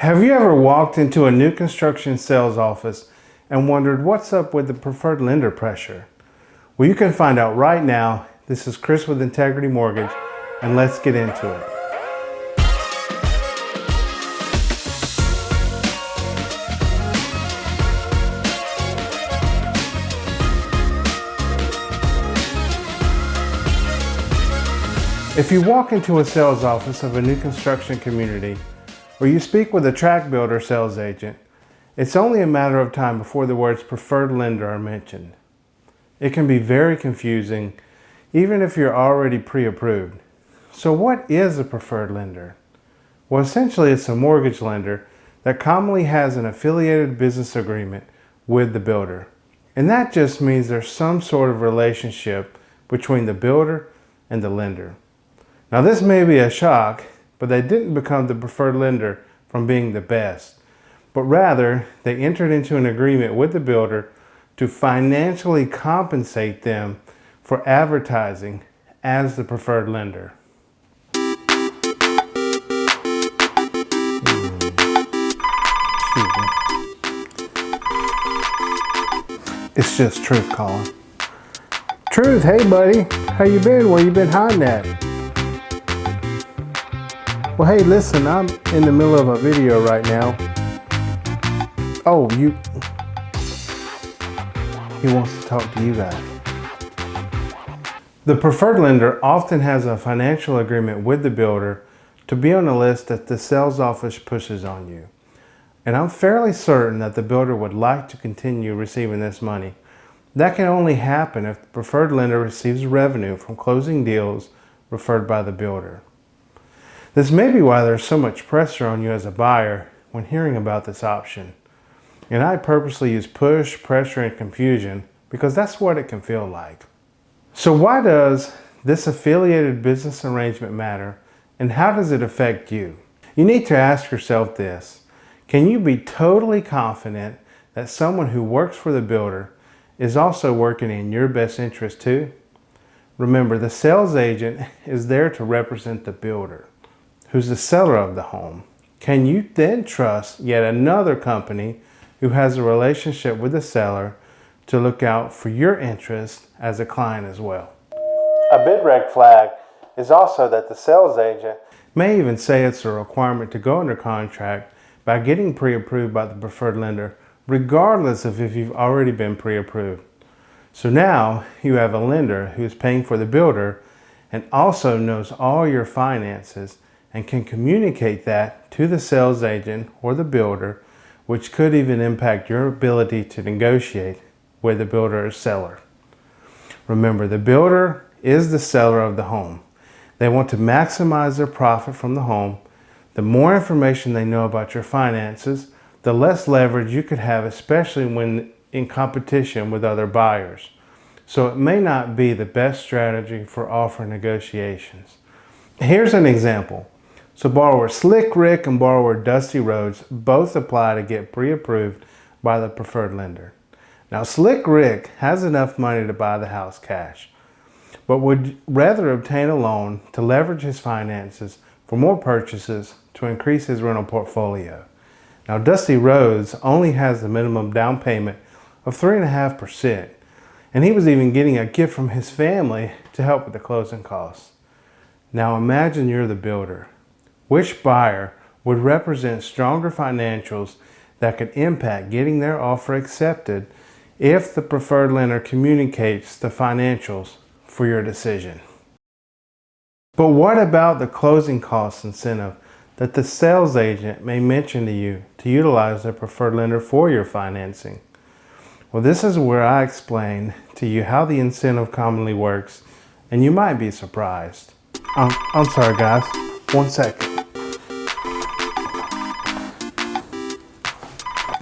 Have you ever walked into a new construction sales office and wondered what's up with the preferred lender pressure? Well, you can find out right now. This is Chris with Integrity Mortgage, and let's get into it. If you walk into a sales office of a new construction community, or you speak with a tract builder sales agent, it's only a matter of time before the words preferred lender are mentioned. It can be very confusing, even if you're already pre-approved. So what is a preferred lender? Well, essentially it's a mortgage lender that commonly has an affiliated business agreement with the builder. And that just means there's some sort of relationship between the builder and the lender. Now this may be a shock, but they didn't become the preferred lender from being the best, but rather they entered into an agreement with the builder to financially compensate them for advertising as the preferred lender. It's just Truth calling. Truth, hey buddy, how you been? Where you been hiding at? Well, hey, listen, I'm in the middle of a video right now. Oh, he wants to talk to you guys. The preferred lender often has a financial agreement with the builder to be on the list that the sales office pushes on you. And I'm fairly certain that the builder would like to continue receiving this money. That can only happen if the preferred lender receives revenue from closing deals referred by the builder. This may be why there's so much pressure on you as a buyer when hearing about this option. And I purposely use push, pressure, and confusion because that's what it can feel like. So why does this affiliated business arrangement matter, and how does it affect you? You need to ask yourself this: can you be totally confident that someone who works for the builder is also working in your best interest too? Remember, the sales agent is there to represent the builder, who's the seller of the home. Can you then trust yet another company who has a relationship with the seller to look out for your interest as a client as well? A big red flag is also that the sales agent may even say it's a requirement to go under contract by getting pre-approved by the preferred lender, regardless of if you've already been pre-approved. So now you have a lender who's paying for the builder and also knows all your finances and can communicate that to the sales agent or the builder, which could even impact your ability to negotiate with the builder or seller. Remember, the builder is the seller of the home. They want to maximize their profit from the home. The more information they know about your finances, the less leverage you could have, especially when in competition with other buyers. So it may not be the best strategy for offer negotiations. Here's an example. So borrower Slick Rick and borrower Dusty Rhodes both apply to get pre-approved by the preferred lender. Now Slick Rick has enough money to buy the house cash, but would rather obtain a loan to leverage his finances for more purchases to increase his rental portfolio. Now Dusty Rhodes only has the minimum down payment of 3.5%, and he was even getting a gift from his family to help with the closing costs. Now imagine you're the builder. Which buyer would represent stronger financials that could impact getting their offer accepted if the preferred lender communicates the financials for your decision? But what about the closing cost incentive that the sales agent may mention to you to utilize the preferred lender for your financing? Well, this is where I explain to you how the incentive commonly works, and you might be surprised. I'm sorry guys, 1 second.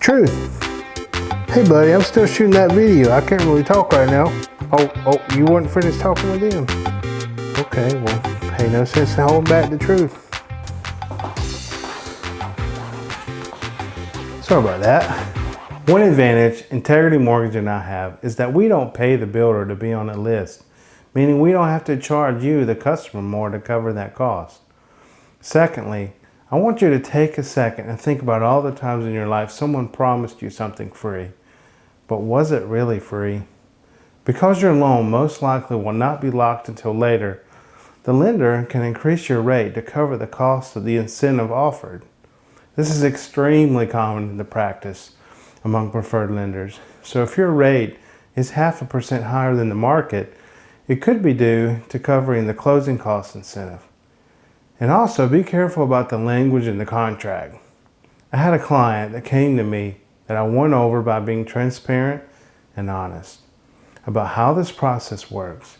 Truth. Hey buddy, I'm still shooting that video. I can't really talk right now. Oh, you weren't finished talking with him? Okay, well, hey, no sense in holding back the truth. Sorry about that. One advantage Integrity Mortgage and I have is that we don't pay the builder to be on a list, meaning we don't have to charge you, the customer, more to cover that cost. Secondly, I want you to take a second and think about all the times in your life someone promised you something free. But was it really free? Because your loan most likely will not be locked until later, the lender can increase your rate to cover the cost of the incentive offered. This is extremely common in the practice among preferred lenders. So if your rate is 0.5% higher than the market, it could be due to covering the closing cost incentive. And also be careful about the language in the contract. I had a client that came to me that I won over by being transparent and honest about how this process works.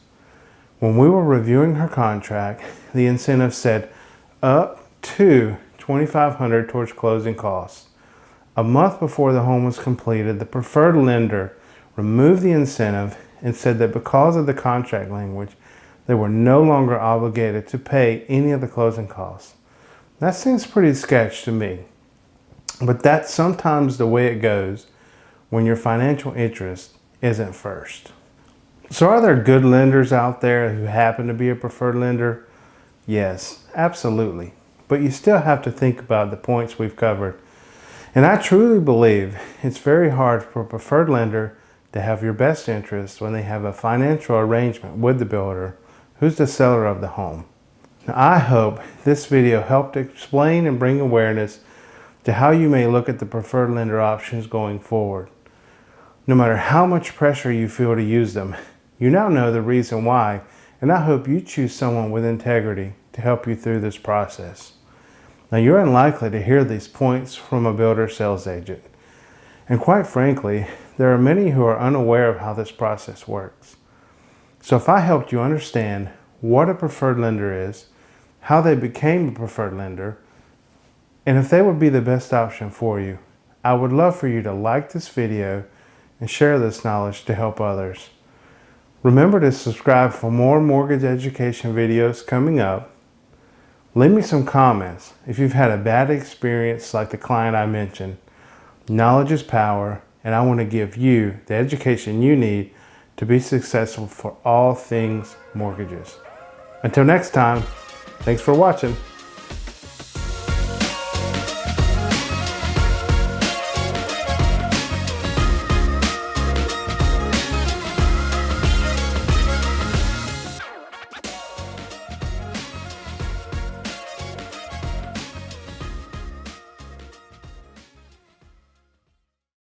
When we were reviewing her contract, the incentive said up to $2,500 towards closing costs. A month before the home was completed, the preferred lender removed the incentive and said that because of the contract language, they were no longer obligated to pay any of the closing costs. That seems pretty sketch to me, but that's sometimes the way it goes when your financial interest isn't first. So are there good lenders out there who happen to be a preferred lender? Yes, absolutely. But you still have to think about the points we've covered. And I truly believe it's very hard for a preferred lender to have your best interest when they have a financial arrangement with the builder who's the seller of the home. Now, I hope this video helped explain and bring awareness to how you may look at the preferred lender options going forward. No matter how much pressure you feel to use them, you now know the reason why, and I hope you choose someone with integrity to help you through this process. Now, you're unlikely to hear these points from a builder sales agent. And quite frankly, there are many who are unaware of how this process works. So if I helped you understand what a preferred lender is, how they became a preferred lender, and if they would be the best option for you, I would love for you to like this video and share this knowledge to help others. Remember to subscribe for more mortgage education videos coming up. Leave me some comments if you've had a bad experience like the client I mentioned. Knowledge is power, and I want to give you the education you need to be successful for all things mortgages. Until next time, thanks for watching.